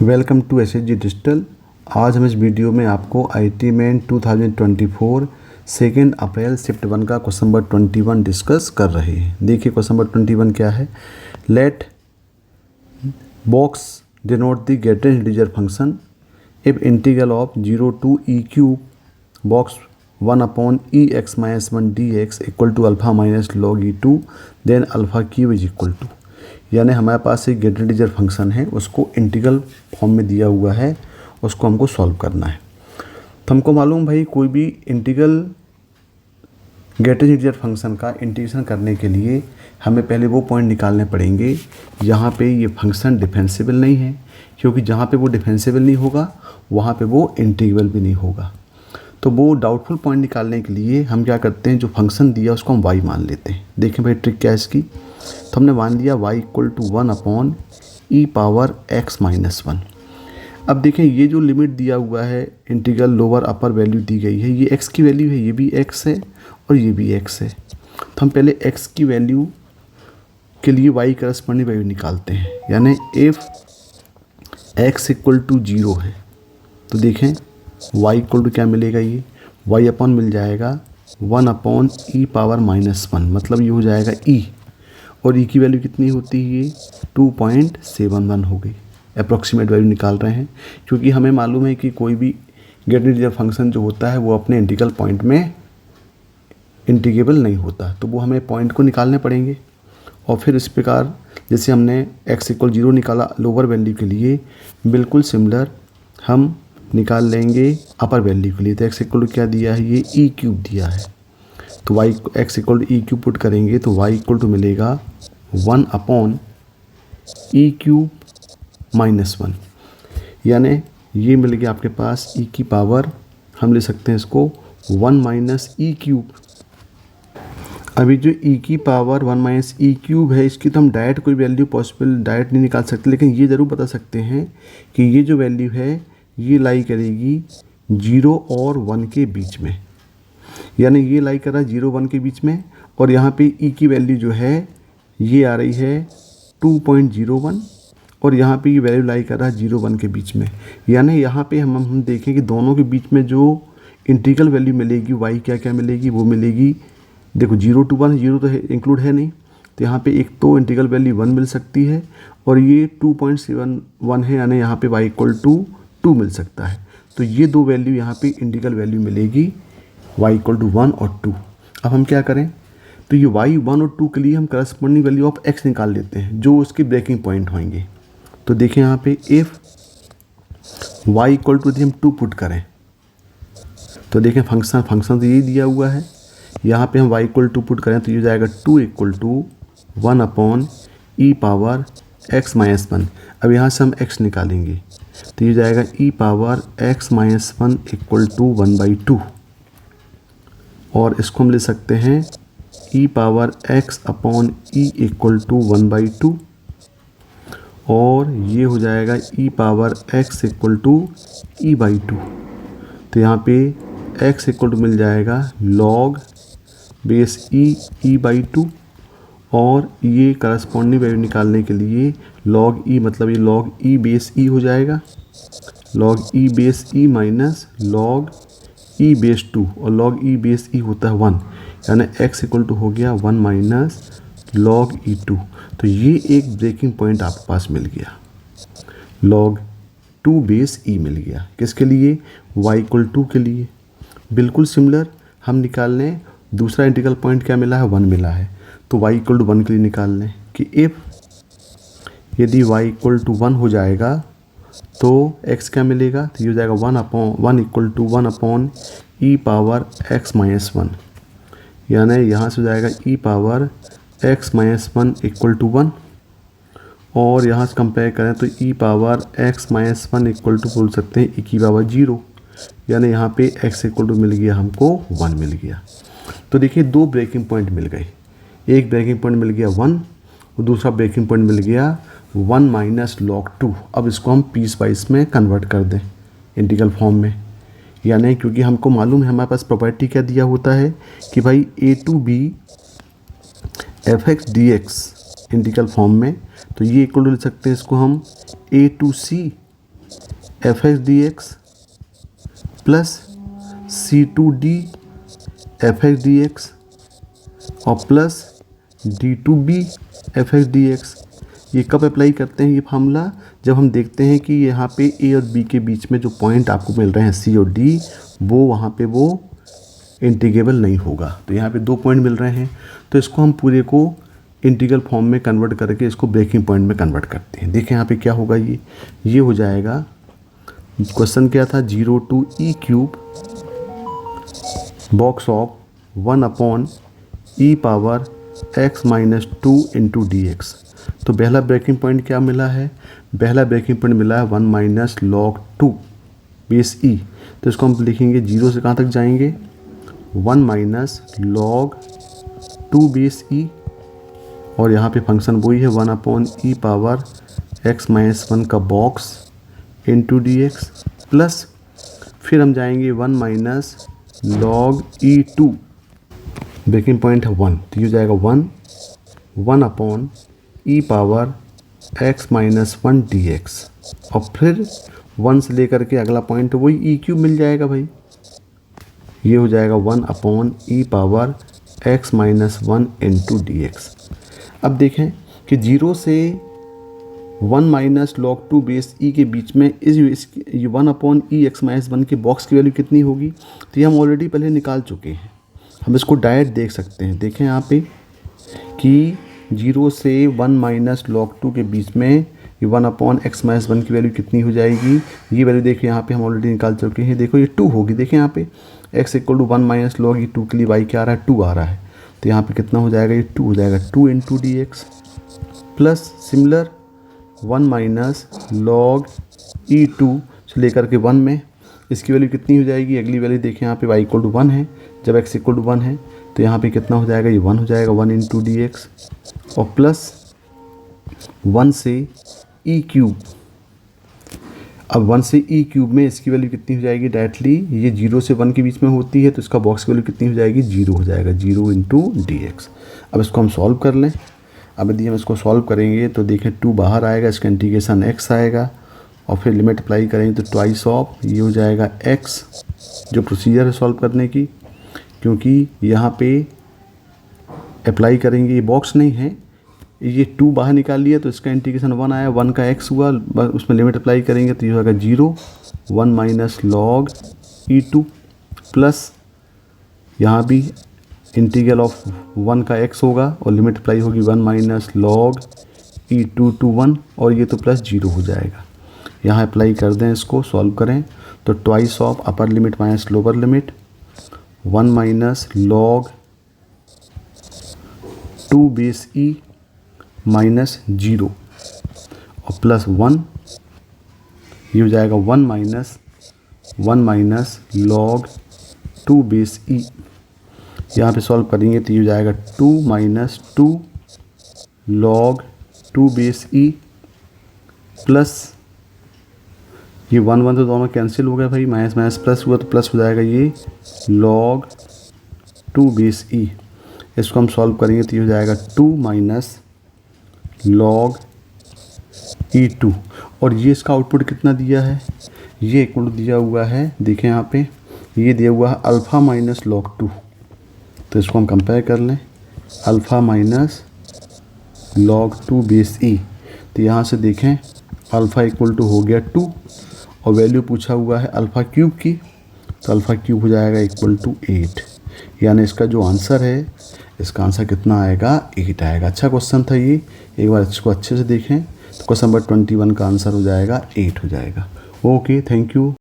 Welcome to SHG digital. आज हम इस वीडियो में आपको आईटी मेन 2024 2 अप्रैल शिफ्ट 1 का क्वेश्चन नंबर 21 डिस्कस कर रहे हैं। देखिए क्वेश्चन नंबर 21 क्या है। Let box denote the greatest integer function if integral of 0 to E cube box 1 upon E X minus 1 D X equal to alpha minus log E to then alpha cube is equal to. यानी हमारे पास एक greatest integer function है, उसको integral form में दिया हुआ है, उसको हमको सॉल्व करना है। तो हमको मालूम भाई कोई भी इंटीग्रल ग्रेटेस्ट इंटीजर फंक्शन का इंटीग्रेशन करने के लिए हमें पहले वो पॉइंट निकालने पड़ेंगे जहाँ पे ये फंक्शन डिफरेंशिएबल नहीं है, क्योंकि जहाँ पे वो डिफरेंशिएबल नहीं होगा वहाँ पे वो इंटीग्रेबल भी नहीं होगा। तो वो डाउटफुल पॉइंट निकालने के लिए हम क्या करते हैं, जो फंक्शन दिया उसको हम y मान लेते हैं। देखें भाई ट्रिक क्या है इसकी। तो हमने मान लिया y equal to 1 upon E power x minus 1। अब देखें ये जो लिमिट दिया हुआ है, इंटीग्रल लोअर अपर वैल्यू दी गई है, ये x की वैल्यू है, ये भी x है और ये भी x है। तो हम पहले x की वैल्यू के लिए y करस्पॉन्डिंग वैल्यू निकालते हैं। यानी इफ़ x इक्वल टू 0 है तो देखें y इक्वल टू क्या मिलेगा, ये y अपॉन मिल जाएगा 1 अपॉन ई पावर माइनस 1, मतलब ये हो जाएगा e, और e की वैल्यू कितनी होती है, ये 2.71 हो गई। अप्रॉक्सीमेट वैल्यू निकाल रहे हैं क्योंकि हमें मालूम है कि कोई भी ग्रेटेस्ट इंटीजर फंक्शन जो होता है वो अपने इंटीग्रल पॉइंट में इंटीग्रेबल नहीं होता, तो वो हमें पॉइंट को निकालने पड़ेंगे। और फिर इस प्रकार जैसे हमने x इक्वल 0 निकाला लोअर वैल्यू के लिए, बिल्कुल सिमिलर हम निकाल लेंगे अपर वैल्यू के लिए। तो x इक्वल क्या दिया है, ये ई क्यूब दिया है, तो y x equal to E cube put करेंगे तो y इक्वल टू मिलेगा 1 अपॉन ई क्यूब माइनस 1। यानी ये मिल गया आपके पास e की पावर, हम ले सकते हैं इसको 1 माइनस ई क्यूब। अभी जो e की पावर 1 माइनस ई क्यूब है, इसकी तो हम डायरेक्ट कोई वैल्यू पॉसिबल डायरेक्ट नहीं निकाल सकते, लेकिन ये ज़रूर बता सकते हैं कि ये जो वैल्यू है ये लाई करेगी 0 और 1 के बीच में। यानी ये लाई कर रहा है 0 1 के बीच में, और यहाँ पे e की वैल्यू जो है ये आ रही है 2.01, और यहाँ पे ये वैल्यू लाई कर रहा है 0 1 के बीच में। यानी यहाँ पे हम देखें कि दोनों के बीच में जो इंटीग्रल वैल्यू मिलेगी y क्या क्या मिलेगी, वो मिलेगी, देखो 0 to 1, 0 तो इंक्लूड है नहीं, तो यहाँ पे एक तो इंटीग्रल वैल्यू 1 मिल सकती है और ये 2.71 है, यानी यहाँ पे y इक्वल टू 2 मिल सकता है। तो ये दो वैल्यू यहाँ पे इंटीग्रल वैल्यू मिलेगी y इक्वल टू 1 और 2। अब हम क्या करें, तो ये y 1 और 2 के लिए हम करस्पॉन्डिंग वैल्यू ऑफ x निकाल लेते हैं जो उसके ब्रेकिंग पॉइंट होंगे। तो देखें यहाँ पे इफ़ y इक्वल टू यदि हम 2 पुट करें तो देखें फंक्शन तो यही दिया हुआ है, यहाँ पे हम y इक्वल टू पुट करें तो ये जाएगा 2 equal to 1 upon E power x minus 1। अब यहाँ से हम x निकालेंगे तो ये जाएगा E power x minus 1 equal to 1/2, और इसको हम ले सकते हैं E power x upon E equal to 1/2, और ये हो जाएगा E power x equal to e/2। तो यहाँ पे x इक्वल टू मिल जाएगा log बेस e/2, और ये करस्पॉन्डिंग वैल्यू निकालने के लिए log e, मतलब ये log e बेस e हो जाएगा, log e base e minus log e base 2, और log e बेस e होता है 1, यानी x इक्वल टू हो गया 1 माइनस log e2। तो ये एक ब्रेकिंग पॉइंट आपके पास मिल गया, log 2 बेस e मिल गया। किसके लिए, y इक्वल 2 के लिए। बिल्कुल सिमिलर हम निकाल लें दूसरा इंटीग्रल पॉइंट क्या मिला है, 1 मिला है, तो y इक्वल टू 1 के लिए निकाल लें कि इफ़ यदि y इक्वल टू 1 हो जाएगा तो x क्या मिलेगा, तो ये हो जाएगा 1 equal to 1 upon E power x minus 1। यानी यहाँ से हो जाएगा E power x minus 1 equal to 1, और यहाँ से कंपेयर करें तो E power x minus 1 equal to बोल सकते हैं e की पावर 0, यानी यहाँ पे x इक्वल टू मिल गया हमको 1 मिल गया। तो देखिए दो ब्रेकिंग पॉइंट मिल गए, एक ब्रेकिंग पॉइंट मिल गया 1 और दूसरा ब्रेकिंग पॉइंट मिल गया 1 माइनस log 2। अब इसको हम पीस वाइज में कन्वर्ट कर दें इंटीग्रल फॉर्म में, यानी क्योंकि हमको मालूम है हमारे पास प्रॉपर्टी क्या दिया होता है कि भाई a to b f(x) dx integral form में, तो ये इक्वल टू ले सकते हैं इसको हम a to c F X D X plus C2D F X D X और plus D2B F X D X. ये कब अप्लाई करते हैं ये फार्मूला? जब हम देखते हैं कि यहाँ पे A और B के बीच में जो पॉइंट आपको मिल रहे हैं C और D, वो वहाँ पे वो इंटीग्रेबल नहीं होगा। तो यहाँ पे 2 पॉइंट मिल रहे हैं, तो इसको हम पूरे को इंटीग्रल फॉर्म में कन्वर्ट करके इसको ब्रेकिंग पॉइंट में कन्वर्ट करते हैं। देखें यहाँ पे क्या होगा, ये हो जाएगा, क्वेश्चन क्या था, 0 to e cube box of 1/e power x minus 2 into D x. तो पहला ब्रेकिंग पॉइंट क्या मिला है? पहला ब्रेकिंग पॉइंट मिला है 1 माइनस लॉग 2 बेस ई। तो इसको हम लिखेंगे 0 से कहाँ तक जाएंगे, 1 माइनस लॉग 2 बेस ई, और यहाँ पे फंक्शन वही है 1/e पावर x माइनस 1 का box into D X, plus फिर हम जाएंगे 1 minus log e2, breaking point है 1, तो ये हो जाएगा 1/e power x minus 1 D X, और फिर 1 से लेकर के अगला पॉइंट वही e क्यूब मिल जाएगा भाई। ये हो जाएगा 1/e power x minus 1 into D x. अब देखें कि 0 से 1 माइनस लॉग 2 बेस ई के बीच में ये 1/e x माइनस 1 के बॉक्स की वैल्यू कितनी होगी? तो ये हम ऑलरेडी पहले निकाल चुके हैं, हम इसको डायरेक्ट देख सकते हैं। देखें यहाँ पे कि 0 से 1 माइनस लॉग 2 के बीच में ये 1/x माइनस 1 की वैल्यू कितनी हो जाएगी? ये वैल्यू देखिए यहाँ पे हम ऑलरेडी निकाल चुके हैं। देखो ये 2 होगी। देखें यहाँ पे x equal to 1 minus log E 2 के लिए y क्या आ रहा है, 2 आ रहा है। तो यहाँ पे कितना हो जाएगा, ये 2 हो जाएगा, 2 into D X, plus similar 1 minus log e2 से लेकर के 1 में इसकी वैल्यू कितनी हो जाएगी? अगली वैल्यू देखें यहाँ पे y इक्वल टू 1 है, जब x इक्वल टू 1 है तो यहाँ पे कितना हो जाएगा, ये 1 हो जाएगा, 1 इंटू डी एक्स, और प्लस 1 से e क्यूब। अब 1 से e क्यूब में इसकी वैल्यू कितनी हो जाएगी? डायरेक्टली ये 0 से 1 के बीच में होती है, तो इसका बॉक्स की वैल्यू कितनी हो जाएगी? 0 हो जाएगा, 0 इंटू डी एक्स। अब इसको हम सॉल्व कर लें। अब यदि हम इसको सॉल्व करेंगे तो देखें 2 बाहर आएगा, इसका इंटीग्रेशन x आएगा, और फिर लिमिट अप्लाई करेंगे तो ट्वाइस ऑफ ये हो जाएगा x, जो प्रोसीजर है सॉल्व करने की, क्योंकि यहाँ पे अप्लाई करेंगे, ये बॉक्स नहीं है, ये 2 बाहर निकाल लिया तो इसका इंटीग्रेशन 1 आया, 1 का x हुआ, उसमें लिमिट अप्लाई करेंगे तो ये होगा 0, 1 माइनस लॉग e2, प्लस यहाँ भी इंटीग्रल ऑफ 1 का x होगा और लिमिट अप्लाई होगी 1 माइनस लॉग e2 टू 1, और ये तो प्लस 0 हो जाएगा। यहाँ अप्लाई कर दें, इसको सॉल्व करें तो twice of upper limit minus lower limit 1 minus log 2 base e minus 0 और प्लस 1, ये हो जाएगा 1 माइनस लॉग 2 बेस e। यहाँ पे सॉल्व करेंगे तो ये हो जाएगा 2 minus 2 log 2 base e, plus ये 1 तो दोनों कैंसिल हो गया भाई, माइनस माइनस प्लस हुआ तो प्लस हो जाएगा ये लॉग 2 बेस e। इसको हम सॉल्व करेंगे तो ये हो जाएगा 2 माइनस लॉग e2, और ये इसका आउटपुट कितना दिया है? ये इक्वल दिया हुआ है, देखें यहाँ पे ये दिया हुआ है अल्फ़ा माइनस लॉग 2। तो इसको हम कंपेयर कर लें, alpha minus log 2 base e। तो यहाँ से देखें अल्फ़ा इक्वल टू हो गया 2, और वैल्यू पूछा हुआ है अल्फ़ा क्यूब की, तो अल्फ़ा क्यूब हो जाएगा इक्वल टू 8, यानी इसका जो आंसर है, इसका आंसर कितना आएगा? 8 आएगा। अच्छा क्वेश्चन था ये, एक बार इसको अच्छे से देखें तो क्वेश्चन नंबर 21 का आंसर हो जाएगा 8 हो जाएगा। Okay, thank you.